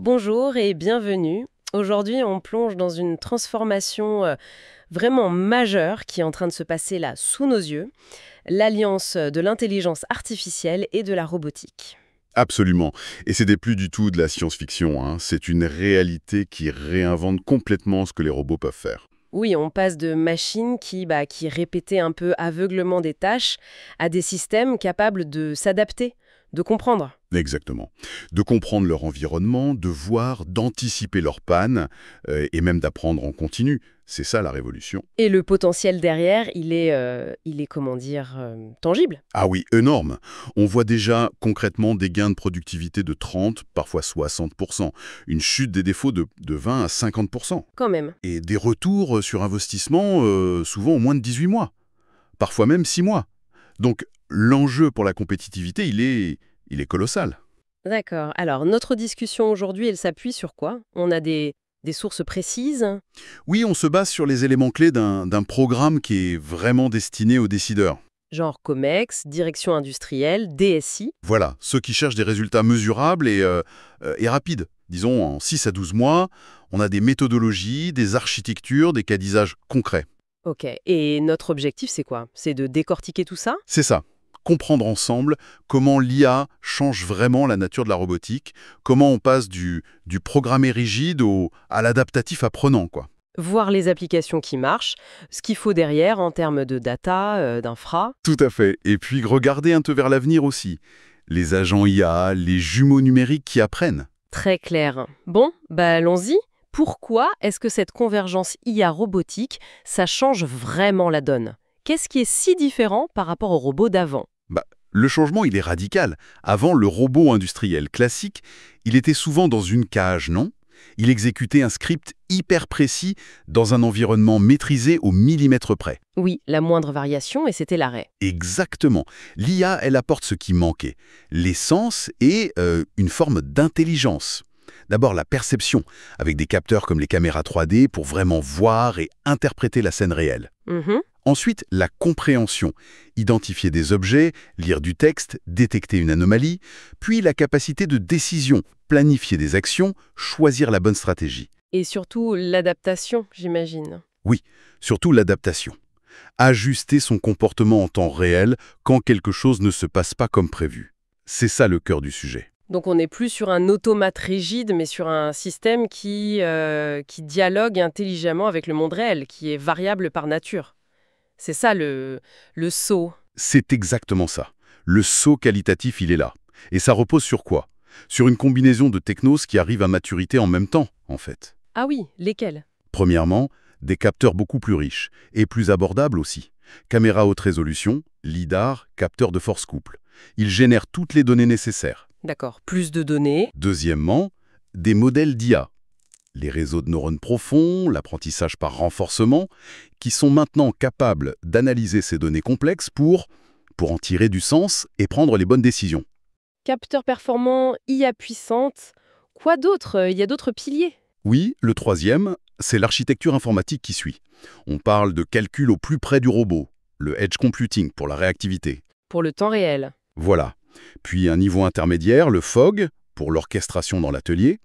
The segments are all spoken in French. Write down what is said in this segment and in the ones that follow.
Bonjour et bienvenue. Aujourd'hui, on plonge dans une transformation vraiment majeure qui est en train de se passer là sous nos yeux, l'alliance de l'intelligence artificielle et de la robotique. Absolument. Et c'était plus du tout de la science-fiction, hein. C'est une réalité qui réinvente complètement ce que les robots peuvent faire. Oui, on passe de machines qui répétaient un peu aveuglement des tâches à des systèmes capables de s'adapter, de comprendre. Exactement. De comprendre leur environnement, de voir, d'anticiper leurs pannes, et même d'apprendre en continu. C'est ça la révolution. Et le potentiel derrière, il est comment dire, tangible. Ah oui, énorme. On voit déjà concrètement des gains de productivité de 30, parfois 60%. Une chute des défauts de 20 à 50%. Quand même. Et des retours sur investissement, souvent en moins de 18 mois. Parfois même 6 mois. Donc l'enjeu pour la compétitivité, il est colossal. D'accord. Alors, notre discussion aujourd'hui, elle s'appuie sur quoi? On a des sources précises? Oui, on se base sur les éléments clés d'un programme qui est vraiment destiné aux décideurs. Genre COMEX, Direction industrielle, DSI. Voilà, ceux qui cherchent des résultats mesurables et rapides. Disons, en 6 à 12 mois, on a des méthodologies, des architectures, des cas d'usage concrets. Ok. Et notre objectif, c'est quoi? C'est de décortiquer tout ça? C'est ça. Comprendre ensemble comment l'IA change vraiment la nature de la robotique, comment on passe du programmé rigide à l'adaptatif apprenant, quoi. Voir les applications qui marchent, ce qu'il faut derrière en termes de data, d'infra. Tout à fait. Et puis regarder un peu vers l'avenir aussi. Les agents IA, les jumeaux numériques qui apprennent. Très clair. Bon, allons-y. Pourquoi est-ce que cette convergence IA robotique, ça change vraiment la donne? Qu'est-ce qui est si différent par rapport aux robots d'avant? Le changement, il est radical. Avant, le robot industriel classique, il était souvent dans une cage, non? Il exécutait un script hyper précis dans un environnement maîtrisé au millimètre près. Oui, la moindre variation et c'était l'arrêt. Exactement. L'IA, elle apporte ce qui manquait. L'essence et une forme d'intelligence. D'abord la perception, avec des capteurs comme les caméras 3D pour vraiment voir et interpréter la scène réelle. Mhm. Ensuite, la compréhension, identifier des objets, lire du texte, détecter une anomalie, puis la capacité de décision, planifier des actions, choisir la bonne stratégie. Et surtout l'adaptation, j'imagine. Oui, surtout l'adaptation. Ajuster son comportement en temps réel quand quelque chose ne se passe pas comme prévu. C'est ça le cœur du sujet. Donc on n'est plus sur un automate rigide, mais sur un système qui dialogue intelligemment avec le monde réel, qui est variable par nature. C'est ça le saut. C'est exactement ça. Le saut qualitatif, il est là. Et ça repose sur quoi? Sur une combinaison de technos qui arrivent à maturité en même temps, en fait. Ah oui, lesquels? Premièrement, des capteurs beaucoup plus riches et plus abordables aussi. Caméra haute résolution, lidar, capteur de force couple. Ils génèrent toutes les données nécessaires. D'accord, plus de données. Deuxièmement, des modèles d'IA. Les réseaux de neurones profonds, l'apprentissage par renforcement, qui sont maintenant capables d'analyser ces données complexes pour en tirer du sens et prendre les bonnes décisions. Capteurs performants, IA puissante. Quoi d'autre? Il y a d'autres piliers? Oui, le troisième, c'est l'architecture informatique qui suit. On parle de calcul au plus près du robot, le edge computing pour la réactivité. Pour le temps réel. Voilà. Puis un niveau intermédiaire, le FOG, pour l'orchestration dans l'atelier,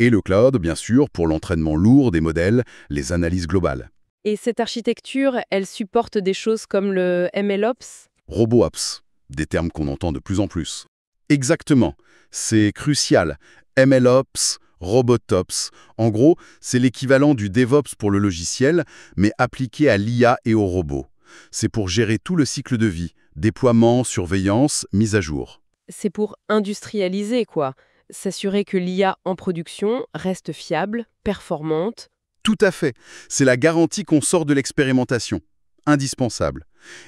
et le cloud, bien sûr, pour l'entraînement lourd des modèles, les analyses globales. Et cette architecture, elle supporte des choses comme le MLOps? RoboOps, des termes qu'on entend de plus en plus. Exactement, c'est crucial. MLOps, RobotOps, en gros, c'est l'équivalent du DevOps pour le logiciel, mais appliqué à l'IA et aux robots. C'est pour gérer tout le cycle de vie, déploiement, surveillance, mise à jour. C'est pour industrialiser, quoi. S'assurer que l'IA en production reste fiable, performante. Tout à fait, c'est la garantie qu'on sort de l'expérimentation. Indispensable.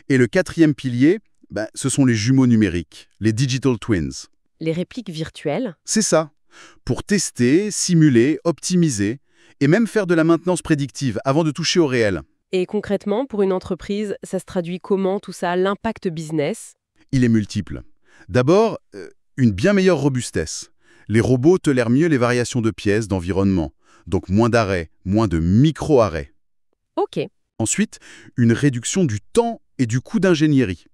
Et le quatrième pilier, ce sont les jumeaux numériques, les digital twins. Les répliques virtuelles. C'est ça. Pour tester, simuler, optimiser, et même faire de la maintenance prédictive avant de toucher au réel. Et concrètement, pour une entreprise, ça se traduit comment tout ça, l'impact business? Il est multiple. D'abord, une bien meilleure robustesse. Les robots tolèrent mieux les variations de pièces, d'environnement. Donc moins d'arrêts, moins de micro-arrêts. Ok. Ensuite, une réduction du temps et du coût d'ingénierie.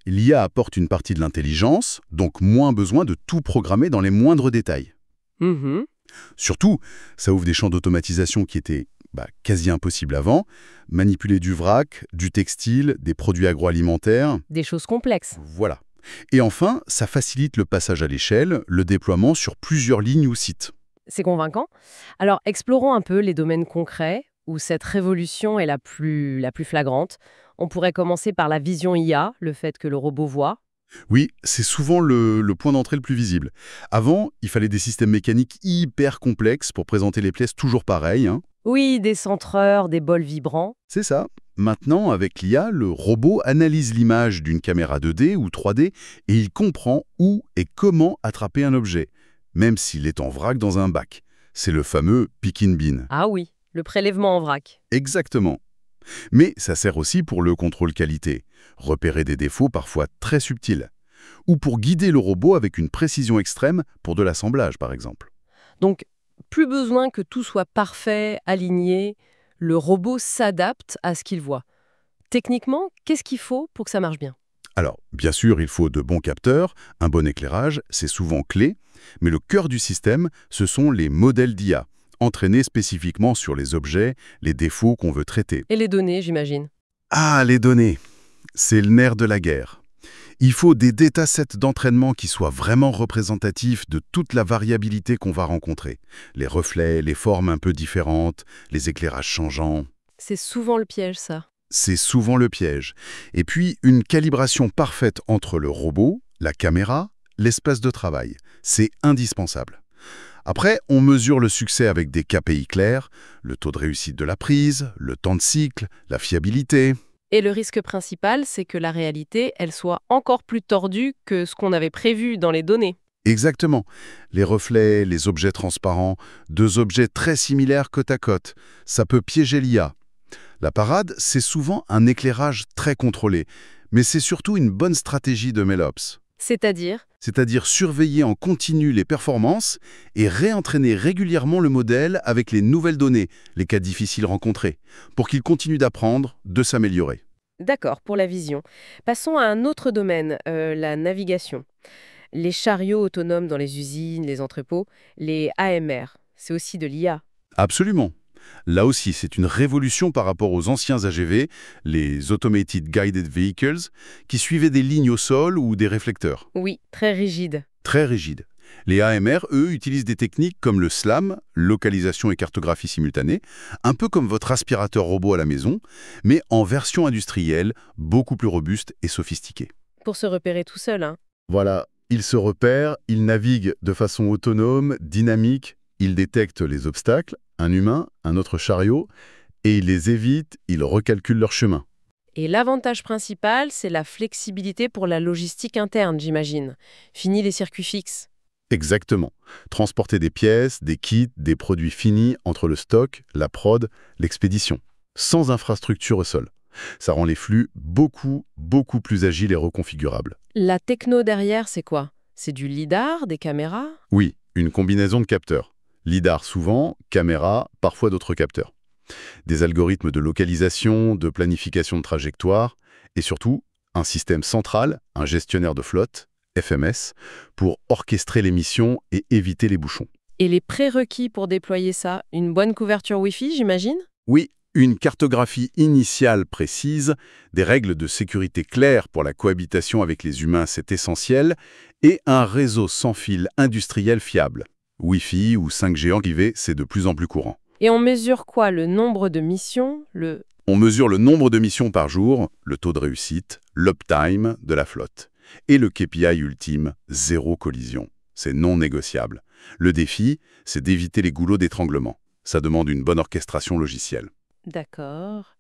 L'IA apporte une partie de l'intelligence, donc moins besoin de tout programmer dans les moindres détails. Mhm. Surtout, ça ouvre des champs d'automatisation qui étaient quasi impossibles avant. Manipuler du vrac, du textile, des produits agroalimentaires, Des choses complexes. voilà. Et enfin, ça facilite le passage à l'échelle, le déploiement sur plusieurs lignes ou sites. C'est convaincant. Alors, explorons un peu les domaines concrets où cette révolution est la plus flagrante. On pourrait commencer par la vision IA, le fait que le robot voit. Oui, c'est souvent le point d'entrée le plus visible. Avant, il fallait des systèmes mécaniques hyper complexes pour présenter les pièces toujours pareilles, hein. Oui, des centreurs, des bols vibrants. C'est ça. Maintenant, avec l'IA, le robot analyse l'image d'une caméra 2D ou 3D et il comprend où et comment attraper un objet, même s'il est en vrac dans un bac. C'est le fameux pick and bin. Ah oui, le prélèvement en vrac. Exactement. Mais ça sert aussi pour le contrôle qualité, repérer des défauts parfois très subtils, ou pour guider le robot avec une précision extrême pour de l'assemblage, par exemple. Donc, plus besoin que tout soit parfait, aligné. Le robot s'adapte à ce qu'il voit. Techniquement, qu'est-ce qu'il faut pour que ça marche bien? Alors, bien sûr, il faut de bons capteurs, un bon éclairage, c'est souvent clé, mais le cœur du système, ce sont les modèles d'IA, entraînés spécifiquement sur les objets, les défauts qu'on veut traiter. Et les données, j'imagine. Ah, les données! C'est le nerf de la guerre. Il faut des datasets d'entraînement qui soient vraiment représentatifs de toute la variabilité qu'on va rencontrer. Les reflets, les formes un peu différentes, les éclairages changeants. C'est souvent le piège, ça. C'est souvent le piège. Et puis, une calibration parfaite entre le robot, la caméra, l'espace de travail. C'est indispensable. Après, on mesure le succès avec des KPI clairs, le taux de réussite de la prise, le temps de cycle, la fiabilité. Et le risque principal, c'est que la réalité, elle soit encore plus tordue que ce qu'on avait prévu dans les données. Exactement. Les reflets, les objets transparents, deux objets très similaires côte à côte. Ça peut piéger l'IA. La parade, c'est souvent un éclairage très contrôlé, mais c'est surtout une bonne stratégie de MLOps. C'est-à-dire surveiller en continu les performances et réentraîner régulièrement le modèle avec les nouvelles données, les cas difficiles rencontrés, pour qu'il continue d'apprendre, de s'améliorer. D'accord, pour la vision. Passons à un autre domaine, la navigation. Les chariots autonomes dans les usines, les entrepôts, les AMR, c'est aussi de l'IA. Absolument. Là aussi, c'est une révolution par rapport aux anciens AGV, les Automated Guided Vehicles, qui suivaient des lignes au sol ou des réflecteurs. Oui, très rigide. Très rigides. Les AMR, eux, utilisent des techniques comme le SLAM, localisation et cartographie simultanée, un peu comme votre aspirateur robot à la maison, mais en version industrielle, beaucoup plus robuste et sophistiquée. Pour se repérer tout seul, hein. Voilà, ils se repèrent, ils naviguent de façon autonome, dynamique, ils détectent les obstacles, un humain, un autre chariot, et ils les évitent, ils recalculent leur chemin. Et l'avantage principal, c'est la flexibilité pour la logistique interne, j'imagine. Fini les circuits fixes. Exactement. Transporter des pièces, des kits, des produits finis entre le stock, la prod, l'expédition. Sans infrastructure au sol. Ça rend les flux beaucoup plus agiles et reconfigurables. La techno derrière, c'est quoi? C'est du lidar, des caméras? Oui, une combinaison de capteurs. LIDAR souvent, caméra, parfois d'autres capteurs. Des algorithmes de localisation, de planification de trajectoire, et surtout, un système central, un gestionnaire de flotte, FMS, pour orchestrer les missions et éviter les bouchons. Et les prérequis pour déployer ça? Une bonne couverture Wi-Fi, j'imagine? Oui, une cartographie initiale précise, des règles de sécurité claires pour la cohabitation avec les humains, c'est essentiel, et un réseau sans fil industriel fiable. Wi-Fi ou 5G en privé, c'est de plus en plus courant. Et on mesure quoi? Le nombre de missions? On mesure le nombre de missions par jour, le taux de réussite, l'uptime de la flotte. Et le KPI ultime, 0 collision. C'est non négociable. Le défi, c'est d'éviter les goulots d'étranglement. Ça demande une bonne orchestration logicielle. D'accord.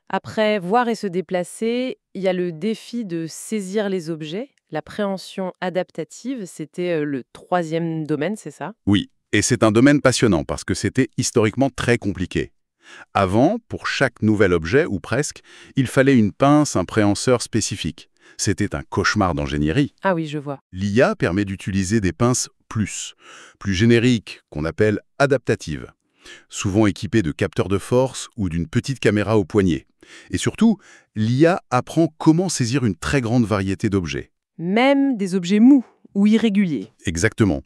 Après, voir et se déplacer, il y a le défi de saisir les objets. La préhension adaptative, c'était le troisième domaine, c'est ça? Oui, et c'est un domaine passionnant parce que c'était historiquement très compliqué. Avant, pour chaque nouvel objet, ou presque, il fallait une pince, un préhenseur spécifique. C'était un cauchemar d'ingénierie. Ah oui, je vois. L'IA permet d'utiliser des pinces plus génériques, qu'on appelle adaptatives, souvent équipées de capteurs de force ou d'une petite caméra au poignet. Et surtout, l'IA apprend comment saisir une très grande variété d'objets. Même des objets mous ou irréguliers. Exactement.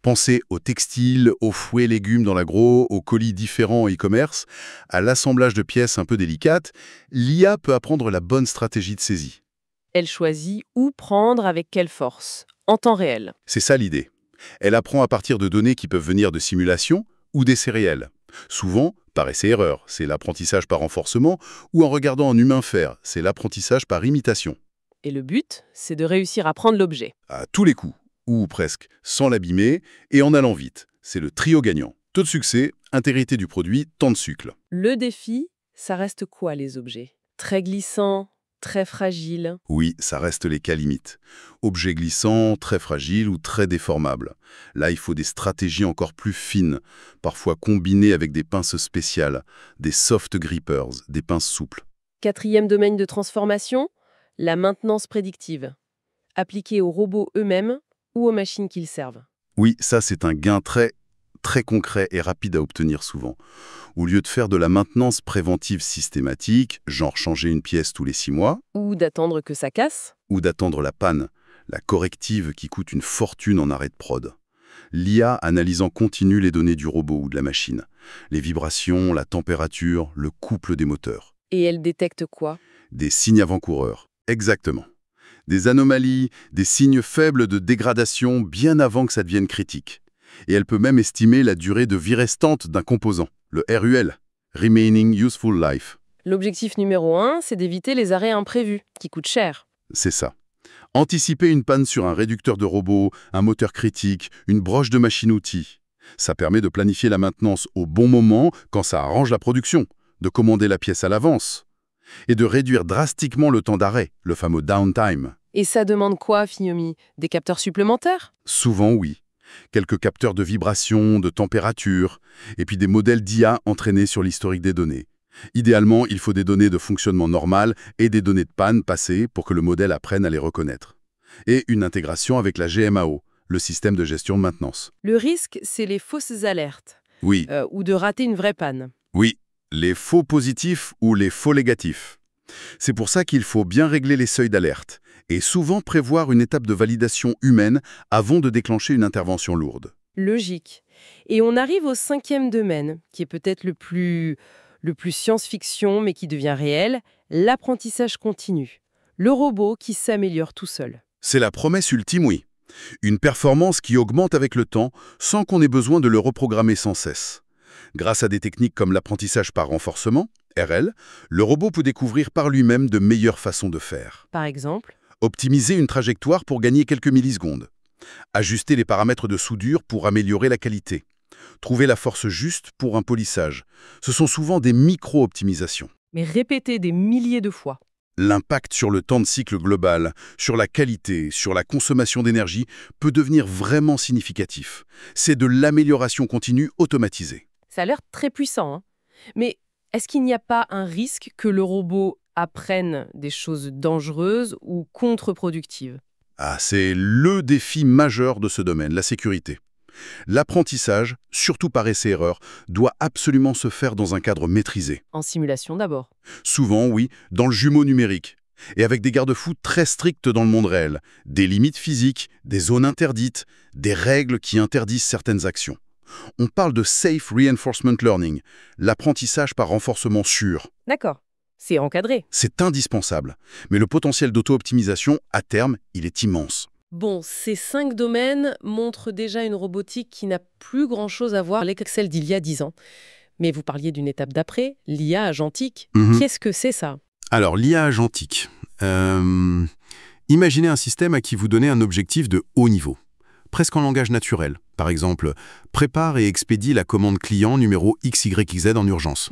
Pensez aux textiles, aux fouets légumes dans l'agro, aux colis différents en e-commerce, à l'assemblage de pièces un peu délicates. L'IA peut apprendre la bonne stratégie de saisie. Elle choisit où prendre avec quelle force, en temps réel. C'est ça l'idée. Elle apprend à partir de données qui peuvent venir de simulations ou d'essais réels. Souvent, par essai-erreur, c'est l'apprentissage par renforcement, ou en regardant un humain faire, c'est l'apprentissage par imitation. Et le but, c'est de réussir à prendre l'objet. À tous les coups, ou presque, sans l'abîmer et en allant vite. C'est le trio gagnant. Taux de succès, intégrité du produit, temps de cycle. Le défi, ça reste quoi les objets? Très glissants, très fragiles. Oui, ça reste les cas limites. Objets glissants, très fragiles ou très déformables. Là, il faut des stratégies encore plus fines, parfois combinées avec des pinces spéciales, des soft grippers, des pinces souples. Quatrième domaine de transformation, la maintenance prédictive. Appliquée aux robots eux-mêmes ou aux machines qu'ils servent. Oui, ça c'est un gain très concret et rapide à obtenir souvent. Au lieu de faire de la maintenance préventive systématique, genre changer une pièce tous les 6 mois, Ou d'attendre que ça casse. ou d'attendre la panne, la corrective qui coûte une fortune en arrêt de prod. L'IA analyse en continu les données du robot ou de la machine, les vibrations, la température, le couple des moteurs. Et elle détecte quoi? Des signes avant-coureurs, exactement. Des anomalies, des signes faibles de dégradation bien avant que ça devienne critique. Et elle peut même estimer la durée de vie restante d'un composant, le RUL, Remaining Useful Life. L'objectif numéro 1, c'est d'éviter les arrêts imprévus, qui coûtent cher. C'est ça. Anticiper une panne sur un réducteur de robot, un moteur critique, une broche de machine-outil. Ça permet de planifier la maintenance au bon moment quand ça arrange la production, de commander la pièce à l'avance et de réduire drastiquement le temps d'arrêt, le fameux downtime. Et ça demande quoi, Fiomi? Des capteurs supplémentaires? Souvent, oui. Quelques capteurs de vibration, de température, et puis des modèles d'IA entraînés sur l'historique des données. Idéalement, il faut des données de fonctionnement normal et des données de panne passées pour que le modèle apprenne à les reconnaître. Et une intégration avec la GMAO, le système de gestion de maintenance. Le risque, c'est les fausses alertes, Oui, ou de rater une vraie panne. oui, les faux positifs ou les faux négatifs. C'est pour ça qu'il faut bien régler les seuils d'alerte et souvent prévoir une étape de validation humaine avant de déclencher une intervention lourde. Logique. Et on arrive au 5e domaine, qui est peut-être le plus science-fiction, mais qui devient réel, l'apprentissage continu. Le robot qui s'améliore tout seul. C'est la promesse ultime, oui. Une performance qui augmente avec le temps sans qu'on ait besoin de le reprogrammer sans cesse. Grâce à des techniques comme l'apprentissage par renforcement, RL, le robot peut découvrir par lui-même de meilleures façons de faire. Par exemple, Optimiser une trajectoire pour gagner quelques millisecondes. Ajuster les paramètres de soudure pour améliorer la qualité. Trouver la force juste pour un polissage. Ce sont souvent des micro-optimisations. mais répété des milliers de fois. L'impact sur le temps de cycle global, sur la qualité, sur la consommation d'énergie peut devenir vraiment significatif. C'est de l'amélioration continue automatisée. Ça a l'air très puissant, hein. Mais est-ce qu'il n'y a pas un risque que le robot apprenne des choses dangereuses ou contre-productives? Ah, c'est le défi majeur de ce domaine, la sécurité. L'apprentissage, surtout par essai-erreur, doit absolument se faire dans un cadre maîtrisé. En simulation d'abord. Souvent, oui, dans le jumeau numérique. Et avec des garde-fous très stricts dans le monde réel. Des limites physiques, des zones interdites, des règles qui interdisent certaines actions. On parle de Safe Reinforcement Learning, l'apprentissage par renforcement sûr. D'accord. C'est encadré. C'est indispensable. Mais le potentiel d'auto-optimisation, à terme, il est immense. Bon, ces 5 domaines montrent déjà une robotique qui n'a plus grand-chose à voir avec celle d'il y a 10 ans. Mais vous parliez d'une étape d'après, l'IA agentique. Qu'est-ce que c'est ça? Alors, l'IA agentique. Imaginez un système à qui vous donnez un objectif de haut niveau, presque en langage naturel. Par exemple, prépare et expédie la commande client numéro XYZ en urgence.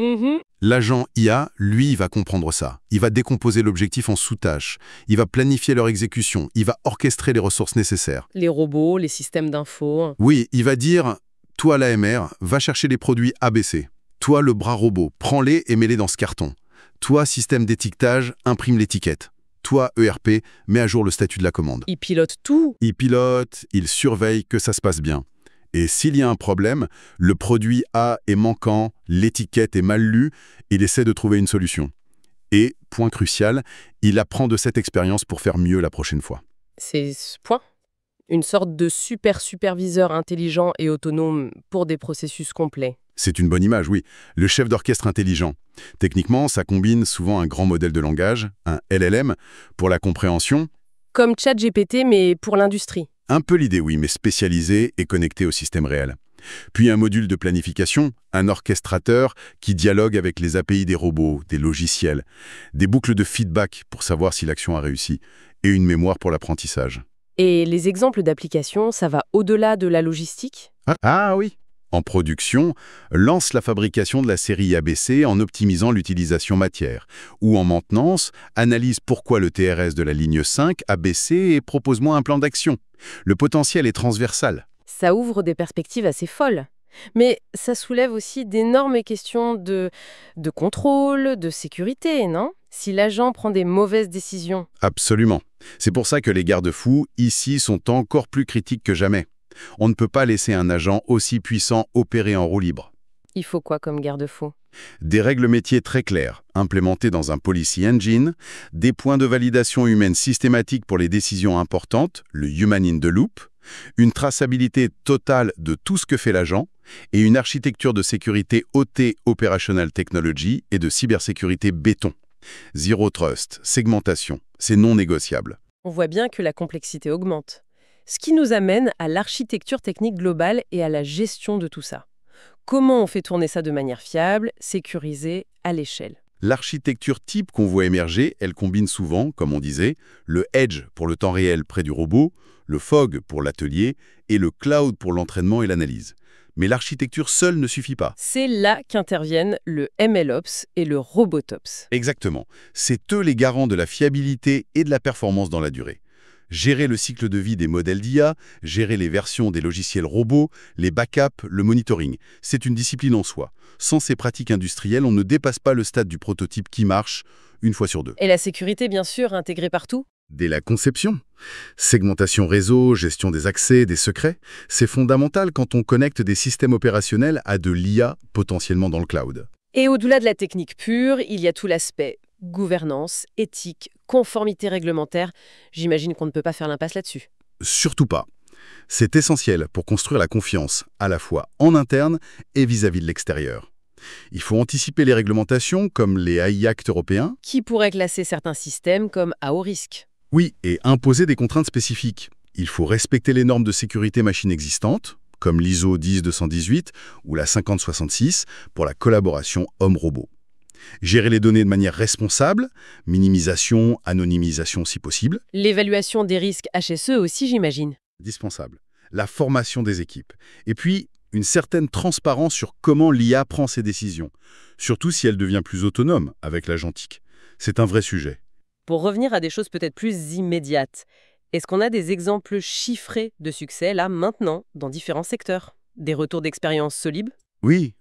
L'agent IA, lui, il va comprendre ça. Il va décomposer l'objectif en sous-tâches. Il va planifier leur exécution. Il va orchestrer les ressources nécessaires. Les robots, les systèmes d'infos. Oui, il va dire, toi l'AMR, va chercher les produits ABC. Toi, le bras robot, prends-les et mets-les dans ce carton. Toi, système d'étiquetage, imprime l'étiquette. Toi, ERP, mets à jour le statut de la commande. Ils pilotent tout. Il pilote, il surveille que ça se passe bien. Et s'il y a un problème, le produit A est manquant, l'étiquette est mal lue, il essaie de trouver une solution. Et, point crucial, il apprend de cette expérience pour faire mieux la prochaine fois. C'est ce point. Une sorte de superviseur intelligent et autonome pour des processus complets. C'est une bonne image, oui. Le chef d'orchestre intelligent. Techniquement, ça combine souvent un grand modèle de langage, un LLM, pour la compréhension. Comme ChatGPT, mais pour l'industrie. Un peu l'idée, oui, mais spécialisé et connecté au système réel. Puis un module de planification, un orchestrateur qui dialogue avec les API des robots, des logiciels, des boucles de feedback pour savoir si l'action a réussi, et une mémoire pour l'apprentissage. Et les exemples d'applications, ça va au-delà de la logistique? Ah oui. En production, lance la fabrication de la série ABC en optimisant l'utilisation matière. Ou en maintenance, analyse pourquoi le TRS de la ligne 5 a baissé et propose-moi un plan d'action. Le potentiel est transversal. Ça ouvre des perspectives assez folles. Mais ça soulève aussi d'énormes questions de contrôle, de sécurité, non? Si l'agent prend des mauvaises décisions. Absolument. C'est pour ça que les garde-fous, ici, sont encore plus critiques que jamais. On ne peut pas laisser un agent aussi puissant opérer en roue libre. Il faut quoi comme garde-fou? Des règles métiers très claires, implémentées dans un policy engine, des points de validation humaine systématiques pour les décisions importantes, le human in the loop, une traçabilité totale de tout ce que fait l'agent, et une architecture de sécurité OT Operational Technology et de cybersécurité béton. Zero trust, segmentation, c'est non négociable. On voit bien que la complexité augmente. Ce qui nous amène à l'architecture technique globale et à la gestion de tout ça. Comment on fait tourner ça de manière fiable, sécurisée, à l'échelle? L'architecture type qu'on voit émerger, elle combine souvent, comme on disait, le edge pour le temps réel près du robot, le fog pour l'atelier et le cloud pour l'entraînement et l'analyse. Mais l'architecture seule ne suffit pas. C'est là qu'interviennent le MLOps et le RobotOps. Exactement. C'est eux les garants de la fiabilité et de la performance dans la durée. Gérer le cycle de vie des modèles d'IA, gérer les versions des logiciels robots, les backups, le monitoring, c'est une discipline en soi. Sans ces pratiques industrielles, on ne dépasse pas le stade du prototype qui marche une fois sur deux. Et la sécurité, bien sûr, intégrée partout? Dès la conception. Segmentation réseau, gestion des accès, des secrets, c'est fondamental quand on connecte des systèmes opérationnels à de l'IA potentiellement dans le cloud. Et au-delà de la technique pure, il y a tout l'aspect gouvernance, éthique, conformité réglementaire. J'imagine qu'on ne peut pas faire l'impasse là-dessus. Surtout pas. C'est essentiel pour construire la confiance, à la fois en interne et vis-à-vis de l'extérieur. Il faut anticiper les réglementations comme les AI Act européens. Qui pourrait classer certains systèmes comme à haut risque? Oui, et imposer des contraintes spécifiques. Il faut respecter les normes de sécurité machine existantes, comme l'ISO 10218 ou la 5066 pour la collaboration homme-robot. Gérer les données de manière responsable, minimisation, anonymisation si possible. L'évaluation des risques HSE aussi, j'imagine. Indispensable. La formation des équipes. Et puis, une certaine transparence sur comment l'IA prend ses décisions, surtout si elle devient plus autonome avec l'agentique. C'est un vrai sujet. Pour revenir à des choses peut-être plus immédiates, est-ce qu'on a des exemples chiffrés de succès, là, maintenant, dans différents secteurs? Des retours d'expérience solides? Oui,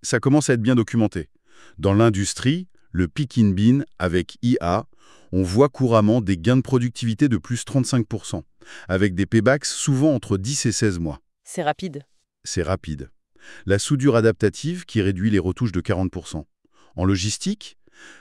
ça commence à être bien documenté. Dans l'industrie, le pick in bin avec IA, on voit couramment des gains de productivité de plus 35%, avec des paybacks souvent entre 10 et 16 mois. C'est rapide. C'est rapide. La soudure adaptative qui réduit les retouches de 40%. En logistique,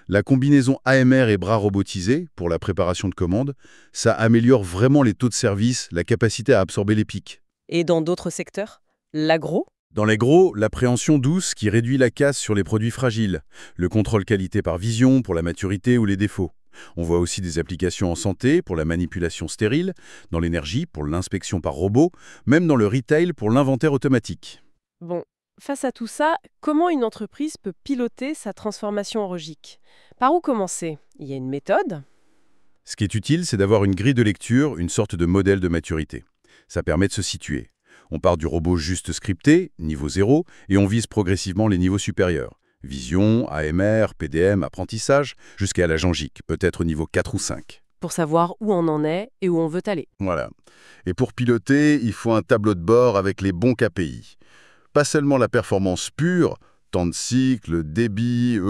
la combinaison AMR et bras robotisés pour la préparation de commandes, ça améliore vraiment les taux de service, la capacité à absorber les pics. Et dans d'autres secteurs? L'agro? Dans l'agro, l'appréhension douce qui réduit la casse sur les produits fragiles, le contrôle qualité par vision pour la maturité ou les défauts. On voit aussi des applications en santé pour la manipulation stérile, dans l'énergie pour l'inspection par robot, même dans le retail pour l'inventaire automatique. Bon, face à tout ça, comment une entreprise peut piloter sa transformation en logique? Par où commencer? Il y a une méthode? Ce qui est utile, c'est d'avoir une grille de lecture, une sorte de modèle de maturité. Ça permet de se situer. On part du robot juste scripté, niveau 0, et on vise progressivement les niveaux supérieurs. Vision, AMR, PDM, apprentissage, jusqu'à l'agentique, peut-être au niveau 4 ou 5. Pour savoir où on en est et où on veut aller. Voilà. Et pour piloter, il faut un tableau de bord avec les bons KPI. Pas seulement la performance pure, temps de cycle, débit,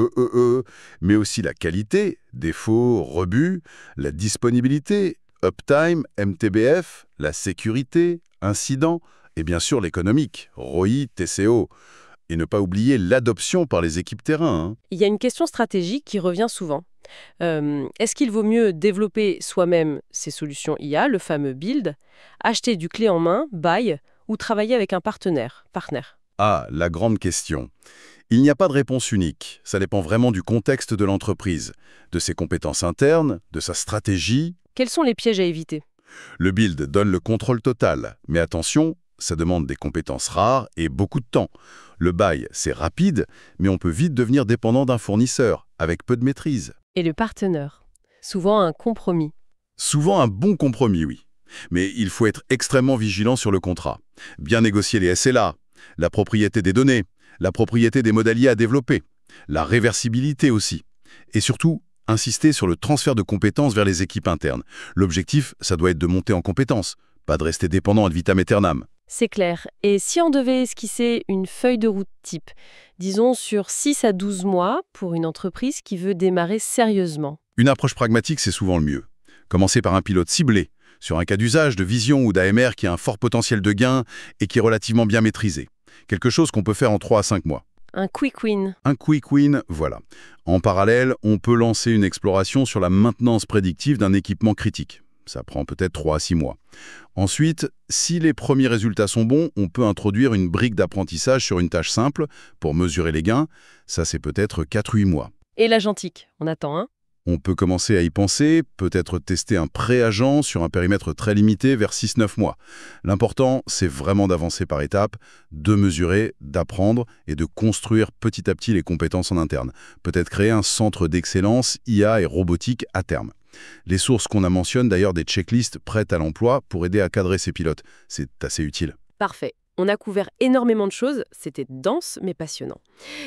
mais aussi la qualité, défaut, rebut, la disponibilité, uptime, MTBF, la sécurité, incident, et bien sûr l'économique, ROI, TCO. Et ne pas oublier l'adoption par les équipes terrain. Il y a une question stratégique qui revient souvent. Est-ce qu'il vaut mieux développer soi-même ces solutions IA, le fameux build, acheter du clé en main, buy, ou travailler avec un partenaire? Ah, la grande question. Il n'y a pas de réponse unique. Ça dépend vraiment du contexte de l'entreprise, de ses compétences internes, de sa stratégie. Quels sont les pièges à éviter? Le build donne le contrôle total. Mais attention, ça demande des compétences rares et beaucoup de temps. Le buy, c'est rapide, mais on peut vite devenir dépendant d'un fournisseur, avec peu de maîtrise. Et le partenaire? Souvent un compromis. Souvent un bon compromis, oui. Mais il faut être extrêmement vigilant sur le contrat. Bien négocier les SLA, la propriété des données, la propriété des modèles IA à développer, la réversibilité aussi. Et surtout, insister sur le transfert de compétences vers les équipes internes. L'objectif, ça doit être de monter en compétences, pas de rester dépendant ad vitam aeternam. C'est clair. Et si on devait esquisser une feuille de route type, disons sur 6 à 12 mois pour une entreprise qui veut démarrer sérieusement? Une approche pragmatique, c'est souvent le mieux. Commencer par un pilote ciblé, sur un cas d'usage, de vision ou d'AMR qui a un fort potentiel de gain et qui est relativement bien maîtrisé. Quelque chose qu'on peut faire en 3 à 5 mois. Un quick win. Un quick win, voilà. En parallèle, on peut lancer une exploration sur la maintenance prédictive d'un équipement critique. Ça prend peut-être 3 à 6 mois. Ensuite, si les premiers résultats sont bons, on peut introduire une brique d'apprentissage sur une tâche simple pour mesurer les gains. Ça, c'est peut-être 4-8 mois. Et l'agentique, on attend, hein? On peut commencer à y penser, peut-être tester un pré-agent sur un périmètre très limité vers 6-9 mois. L'important, c'est vraiment d'avancer par étapes, de mesurer, d'apprendre et de construire petit à petit les compétences en interne. Peut-être créer un centre d'excellence IA et robotique à terme. Les sources qu'on a mentionnées, d'ailleurs, des checklists prêtes à l'emploi pour aider à cadrer ces pilotes. C'est assez utile. Parfait. On a couvert énormément de choses, c'était dense mais passionnant.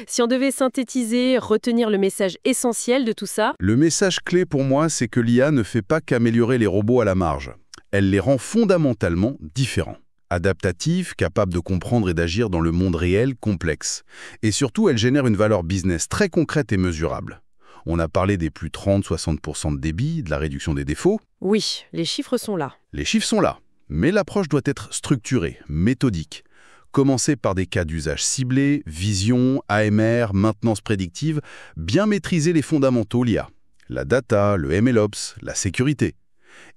Si on devait synthétiser, retenir le message essentiel de tout ça... Le message clé pour moi, c'est que l'IA ne fait pas qu'améliorer les robots à la marge. Elle les rend fondamentalement différents. Adaptatifs, capables de comprendre et d'agir dans le monde réel complexe. Et surtout, elle génère une valeur business très concrète et mesurable. On a parlé des plus 30-60% de débit, de la réduction des défauts. Oui, les chiffres sont là. Les chiffres sont là. Mais l'approche doit être structurée, méthodique. Commencer par des cas d'usage ciblés, vision, AMR, maintenance prédictive, bien maîtriser les fondamentaux l'IA, la data, le MLOps, la sécurité.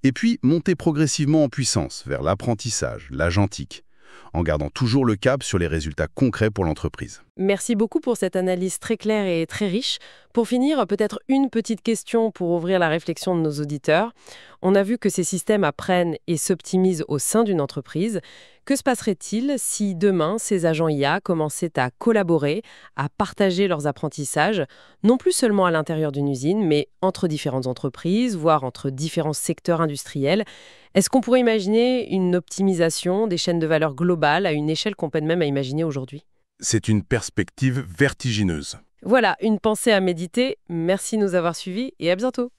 Et puis monter progressivement en puissance vers l'apprentissage, l'agentique, en gardant toujours le cap sur les résultats concrets pour l'entreprise. Merci beaucoup pour cette analyse très claire et très riche. Pour finir, peut-être une petite question pour ouvrir la réflexion de nos auditeurs. On a vu que ces systèmes apprennent et s'optimisent au sein d'une entreprise. Que se passerait-il si demain, ces agents IA commençaient à collaborer, à partager leurs apprentissages, non plus seulement à l'intérieur d'une usine, mais entre différentes entreprises, voire entre différents secteurs industriels? Est-ce qu'on pourrait imaginer une optimisation des chaînes de valeur globales à une échelle qu'on peine même à imaginer aujourd'hui? C'est une perspective vertigineuse. Voilà, une pensée à méditer. Merci de nous avoir suivis et à bientôt.